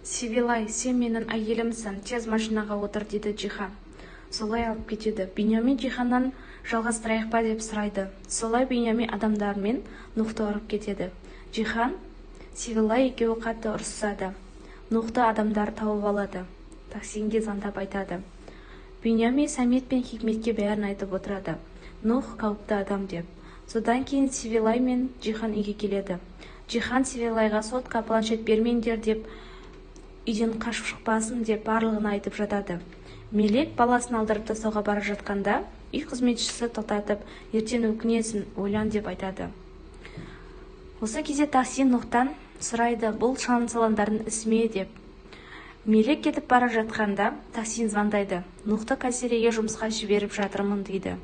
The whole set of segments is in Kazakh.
Сивилай, сен менің әйелімсің, тез машинаға отыр, дейді Джихан. Солай алып кетеді. Беньямин Джиханнан жалғастырайық па деп сұрайды. Солай Беньямин адамдармен Нухты ұрып кетеді. Джихан, Сивилай екеуі қатты ұрысады. Нухты адамдар тауып алады. Таксинге звондап айтады. Беньямин Самет пен Хикметке бәрін айтып отырады. Нух қауіпті адам деп. Содан кейін Сивилай мен Джихан үйге келеді. Джихан Сивилайға сотка планшет бермеңдер деп, үйден қашып шықпасын деп барлығын айтып жатады. Мелек баласын алдырып тастауға бара жатқанда, үй қызметшісі тоқтатып, ертең өкінесің, ойлан деп айтады. Осы кезде Таксин Нухтан сұрайды, бұл шансаландардың ісме деп. Мелек кетіп бара жатқанда, Таксин звондайды. Нухты кассиреге жұмысқа жіберіп жатырмын дейді.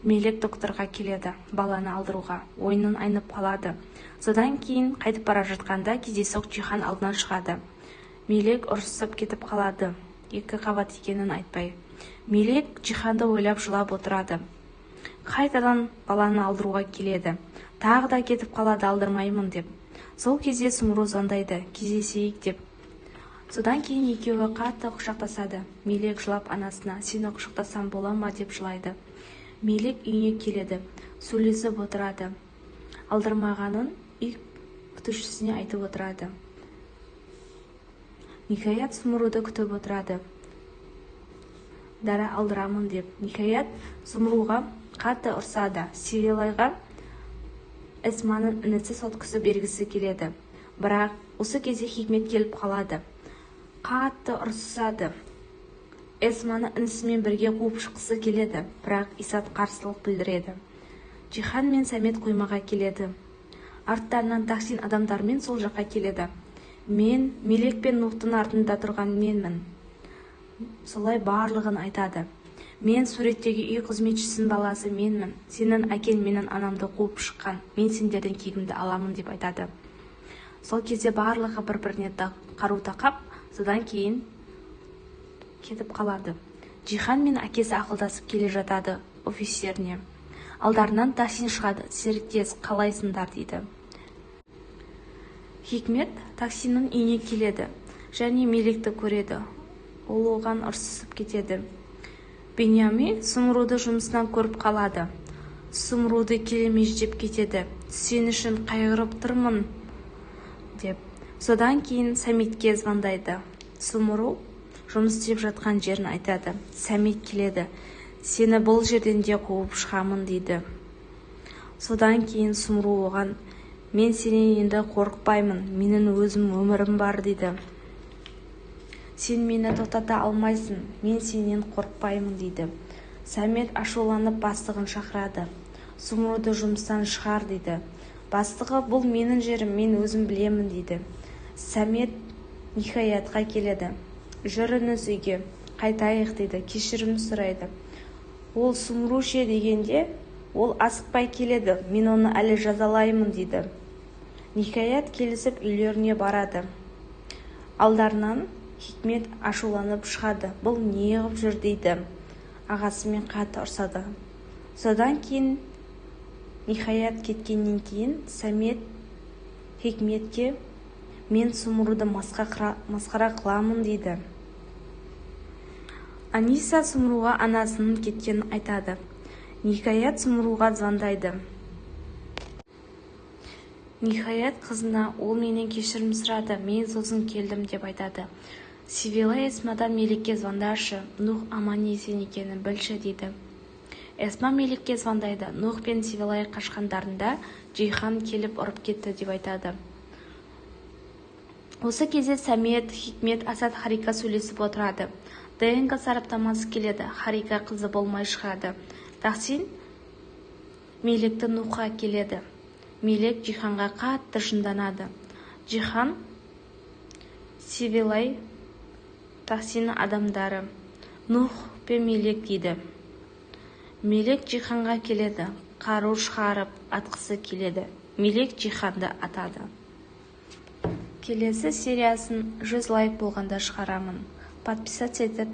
Мелек докторға келеді, баланы алдыруға, ойынын айнып қалады. Содан кейін қайтып бара жатқанда кездейсоқ Джихан алдынан шығады. Мелек ұрысып кетіп қалады, екі қабат екенін айтпай. Мелек Джиханды ойлап жылап отырады. Қайтадан баланы алдыруға келеді. Тағы да кетіп қалады, алдырмаймын деп. Сол кезде Сумру звондайды, кездесейік деп. Содан кейін екеуі қатты құшақтасады. Мелек жылап анасына, сені құшақтасам бола ма деп жылайды. Мелек үйіне келеді, сөйлесіп отырады. Алдырмағанын үй күтушісіне айтып отырады. Никаят Сумруды күтіп отырады. Дара алдырамын деп. Никаят Сумруға қатты ұрсады. Сивилайға Эсманың інісі соткысы бергісі келеді. Бірақ осы кезде Хикмет келіп қалады. Қатты ұрсады. Эсманы інісімен бірге қуып шыққысы келеді, бірақ Исат қарсылық білдіреді. Джихан мен Самет қоймаға келеді. Арттарынан Таксин адамдармен сол жаққа келеді. Мен Мелек пен Нухтың артында тұрған менмін. Солай барлығын айтады. Мен суреттегі үй қызметшісінің баласы менмін. Сенің әкең менің анамды қуып шыққан. Мен сендердің кегімді аламын деп айтады. Сол кезде барлығы бір-біріне қару тақап, содан кейін кетіп қалады. Джихан мен әкесі ақылдасып келе жатады офистеріне. Алдарынан Таксин шығады. Серіктес, қалайсыңдар дейді. Хикмет Таксиннің үйіне келеді және Мелекті көреді. Ол оған ұрсысып кетеді. Беньямин Сумруды жұмысынан көріп қалады. Сумруды келемеждеп кетеді. Сен үшін қайғырып тұрмын деп. Содан кейін Саметке звондайды. Сумру жұмыс істеп жатқан жерін айтады. Самет келеді. Сені бұл жерден де қуып шығамын дейді. Содан кейін Сумру оған, мен сенен енді қорықпаймын, менің өзім өмірім бар дейді. Сен мені тоқтата алмайсың, мен сенен қорықпаймын дейді. Самет ашуланып бастығын шақырады. Сумруды жұмыстан шығар дейді. Бастығы, бұл менің жерім, мен өзім білемін дейді. Самет Никаятқа келеді. Жүріңіз үйге, қайтайық дейді, кешірім сұрайды. Ол Сумру ше дегенде, ол асықпай келеді, мен оны әлі жазалаймын дейді. Никаят келісіп үйлеріне барады. Алдарынан Хикмет ашуланып шығады. Бұл не ғып жүр дейді. Ағасымен қатты ұрсады. Содан кейін Никаят кеткеннен кейін Самет Хикметке, мен Сумруды масқара қыламын дейді. Аниса Сумруға анасының кеткенін айтады. Никаят Сумруға звондайды. Никаят қызына, ол менен кешірім сұрады, мен сосын келдім деп айтады. Сивилай Эсмадан Мелекке звондашы, Нух аман есен екенін білші дейді. Эсма Мелекке звондайды. Нух пен Сивилай қашқандарында Джихан келіп ұрып кетті деп айтады. Осы кезде Самет, Хикмет, Асад Харика сөйлесіп отырады. ДНК сараптамасы келеді. Харика қызы болмай шығады. Таксин Мелекті Нухқа келеді. Мелек Джиханға қатты жынданады. Джихан Сивилай Таксин адамдары Нух пен Мелек дейді. Мелек Джиханға келеді. Қару шығарып атқысы келеді. Мелек Джиханды атады. Келесі сериясын 100 лайк болғанда шығарамын. Подписаться етіп